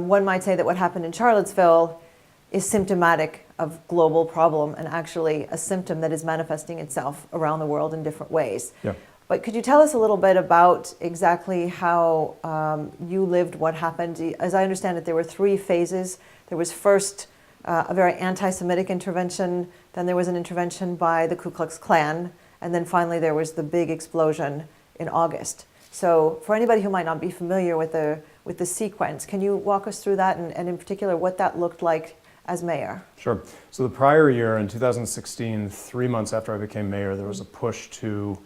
One might say that what happened in Charlottesville is symptomatic of global problem and actually a symptom that is manifesting itself around the world in different ways. Yeah. But could you tell us a little bit about exactly how you lived what happened? As I understand it, there were 3 phases. There was first a very anti-Semitic intervention, then there was an intervention by the Ku Klux Klan, and then finally there was the big explosion in August. So for anybody who might not be familiar with the sequence, can you walk us through that and in particular what that looked like as mayor? Sure. So the prior year, in 2016, 3 months after I became mayor, there was a push to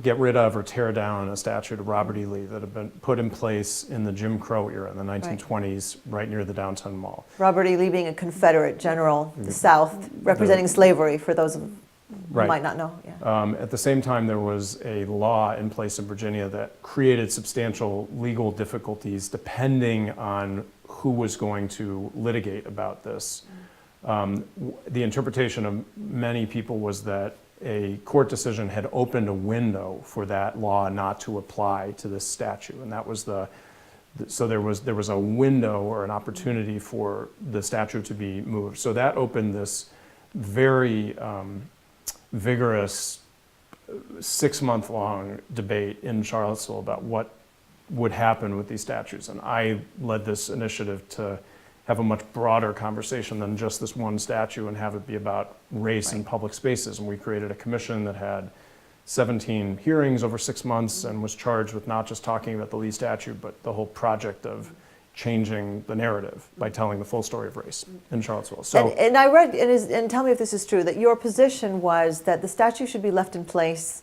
get rid of or tear down a statute of Robert E. Lee that had been put in place in the Jim Crow era in the 1920s, right near the downtown mall. Robert E. Lee being a Confederate general, the South, representing slavery, for those who might not know. Yeah. At the same time, there was a law in place in Virginia that created substantial legal difficulties depending on who was going to litigate about this. The interpretation of many people was that a court decision had opened a window for that law not to apply to this statute, and that was so there was a window or an opportunity for the statute to be moved. So that opened this very vigorous 6-month-long debate in Charlottesville about what would happen with these statutes, and I led this initiative to have a much broader conversation than just this one statute and have it be about race in public spaces. And we created a commission that had 17 hearings over 6 months and was charged with not just talking about the Lee statute, but the whole project of changing the narrative by telling the full story of race in Charlottesville. So, and I read, and tell me if this is true, that your position was that the statute should be left in place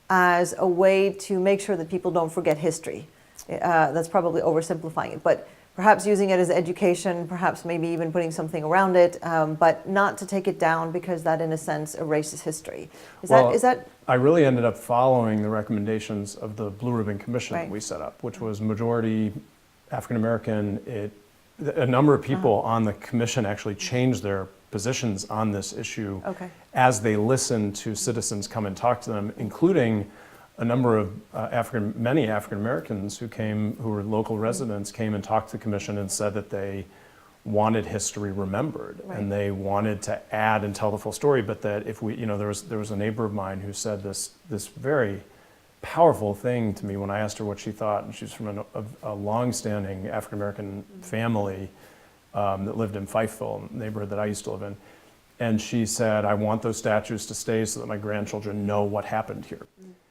as a way to make sure that people don't forget history. That's probably oversimplifying it, but perhaps using it as education, perhaps maybe even putting something around it, but not to take it down because that, in a sense, erases history. Is that? I really ended up following the recommendations of the Blue Ribbon Commission that we set up, which was majority African American. A number of people on the commission actually changed their positions on this issue as they listened to citizens come and talk to them, including a number of many African Americans who were local residents, came and talked to the commission and said that they wanted history remembered and they wanted to add and tell the full story. But that if we, there was a neighbor of mine who said this very powerful thing to me when I asked her what she thought, and she's from a long-standing African American family that lived in Fifeville, a neighborhood that I used to live in. And she said, "I want those statues to stay so that my grandchildren know what happened here."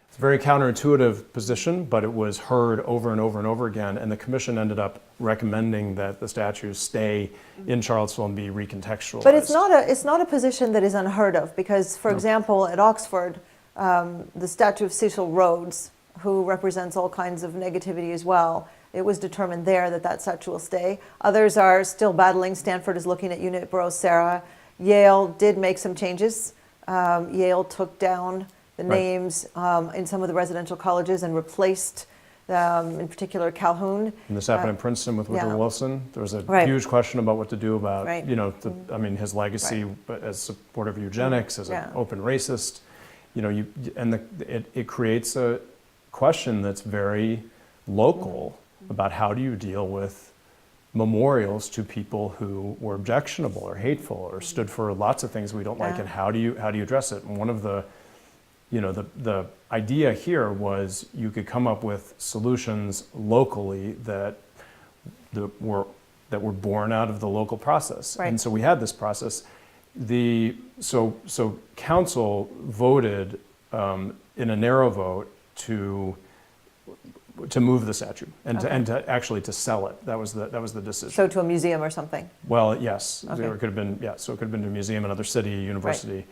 It's a very counterintuitive position, but it was heard over and over and over again, and the commission ended up recommending that the statues stay in Charlottesville and be recontextualized. But it's not a position that is unheard of, because, for example, at Oxford, the statue of Cecil Rhodes, who represents all kinds of negativity as well, it was determined there that that statue will stay. Others are still battling. Stanford is looking at Unibrow Sarah. Yale did make some changes. Yale took down the names in some of the residential colleges and replaced, in particular, Calhoun. And this happened in Princeton with Woodrow Wilson. There was a huge question about what to do about, his legacy as supporter of eugenics, as an open racist. It creates a question that's very local about how do you deal with memorials to people who were objectionable or hateful or stood for lots of things we don't like, and how do you address it? And one of the idea here was you could come up with solutions locally that were born out of the local process. And so we had this process. So Counsel voted in a narrow vote to move the statue and to actually to sell it. That was the decision. So to a museum or something? Well, yes. It could have been So it could have been to a museum, another city, university,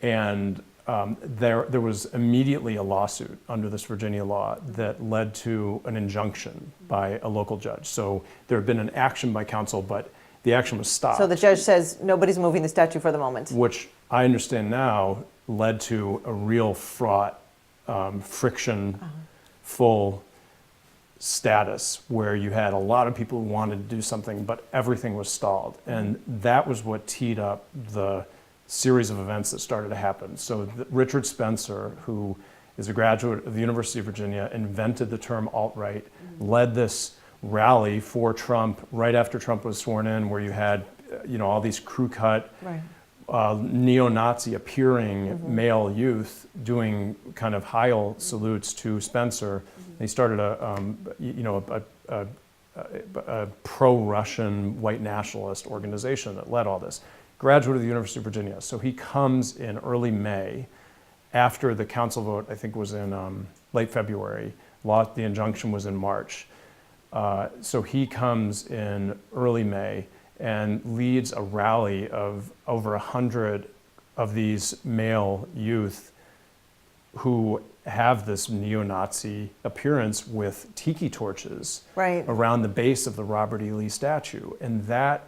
and there was immediately a lawsuit under this Virginia law that led to an injunction by a local judge. So there had been an action by Counsel, but the action was stopped. So the judge says nobody's moving the statue for the moment. Which I understand now led to a real fraught, friction-full status where you had a lot of people who wanted to do something, but everything was stalled. And that was what teed up the series of events that started to happen. So Richard Spencer, who is a graduate of the University of Virginia, invented the term alt-right, led this rally for Trump right after Trump was sworn in, where you had, all these crew-cut, neo-Nazi appearing male youth doing kind of Heil salutes to Spencer. And he started a pro-Russian white nationalist organization that led all this. Graduate of the University of Virginia. So he comes in early May, after the council vote, I think was in late February. The injunction was in March. So he comes in early May and leads a rally of over 100 of these male youth who have this neo-Nazi appearance with tiki torches around the base of the Robert E. Lee statue. And that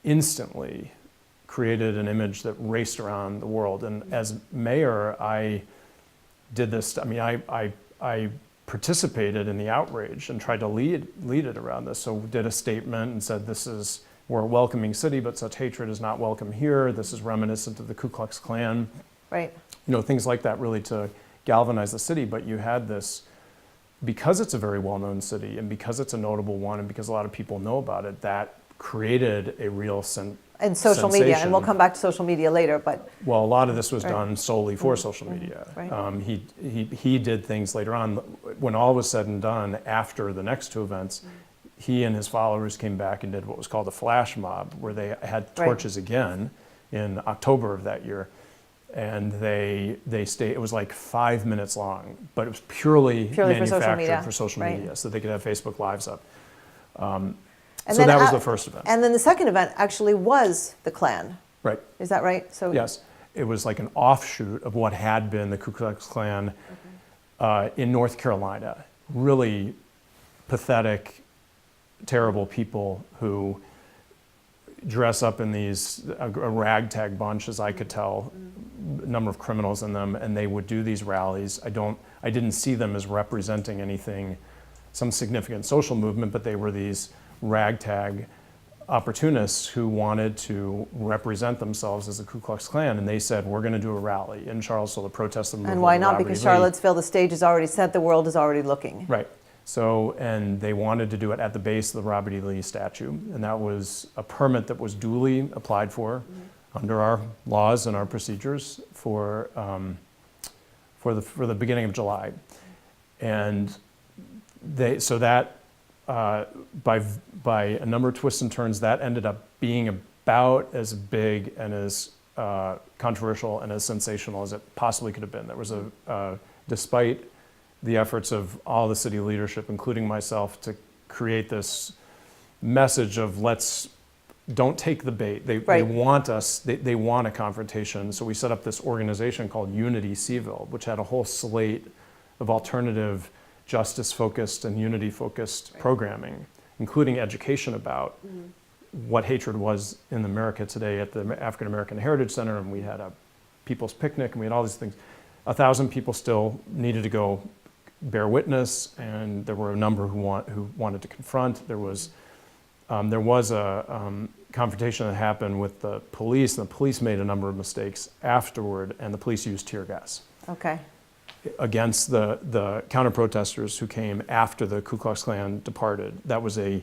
instantly created an image that raced around the world. And as mayor, I did this. I mean, I participated in the outrage and tried to lead it around this. So did a statement and said, we're a welcoming city, but such hatred is not welcome here. This is reminiscent of the Ku Klux Klan. Right. Things like that, really to galvanize the city. But you had this, because it's a very well-known city and because it's a notable one and because a lot of people know about it, that created a real and social sensation. Media, and we'll come back to social media later, but... Well, a lot of this was done solely for social media. Right. He did things later on. When all was said and done, after the next two events, he and his followers came back and did what was called a flash mob, where they had torches again in October of that year. And they stayed, it was like 5 minutes long, but it was purely manufactured for social media, so they could have Facebook Lives up. So that was the first event. And then the second event actually was the Klan. Right. Is that right? So yes. It was like an offshoot of what had been the Ku Klux Klan in North Carolina. Really pathetic, terrible people who dress up in these, a ragtag bunch, as I could tell, a number of criminals in them, and they would do these rallies. I didn't see them as representing anything, some significant social movement, but they were these ragtag opportunists who wanted to represent themselves as the Ku Klux Klan, and they said, we're going to do a rally in Charlottesville to protest the movement. And why not? Because Charlottesville, the stage is already set, the world is already looking. Right. So, and they wanted to do it at the base of the Robert E. Lee statue, and that was a permit that was duly applied for under our laws and our procedures for the beginning of July, and by a number of twists and turns, that ended up being about as big and as controversial and as sensational as it possibly could have been. There was despite the efforts of all the city leadership, including myself, to create this message of don't take the bait. They want us, they want a confrontation. So we set up this organization called Unity Seville, which had a whole slate of alternative justice-focused and unity-focused programming, including education about what hatred was in America today at the African American Heritage Center, and we had a people's picnic, and we had all these things. 1,000 people still needed to go bear witness, and there were a number who wanted to confront. There was a confrontation that happened with the police, and the police made a number of mistakes afterward, and the police used tear gas. Okay. Against the counter-protesters who came after the Ku Klux Klan departed. That was a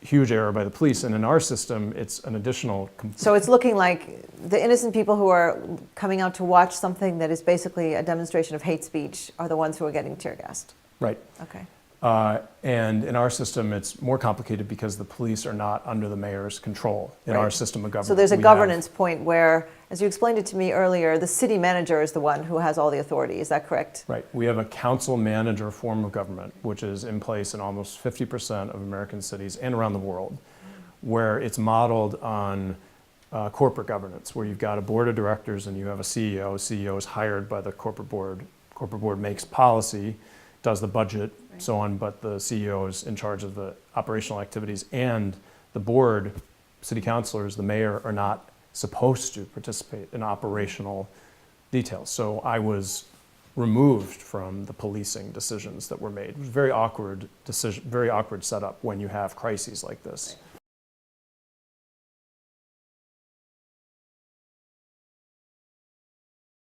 huge error by the police, and in our system, it's an additional... So it's looking like the innocent people who are coming out to watch something that is basically a demonstration of hate speech are the ones who are getting tear gassed. Right. Okay. And in our system, it's more complicated because the police are not under the mayor's control in our system of government. So there's a governance point where, as you explained it to me earlier, the city manager is the one who has all the authority. Is that correct? Right. We have a council manager form of government, which is in place in almost 50% of American cities and around the world, where it's modeled on corporate governance, where you've got a board of directors and you have a CEO. CEO is hired by the corporate board. Corporate board makes policy, does the budget, so on, but the CEO is in charge of the operational activities, and the board, city councilors, the mayor, are not supposed to participate in operational details. So I was removed from the policing decisions that were made. It was a very awkward decision, very awkward setup when you have crises like this.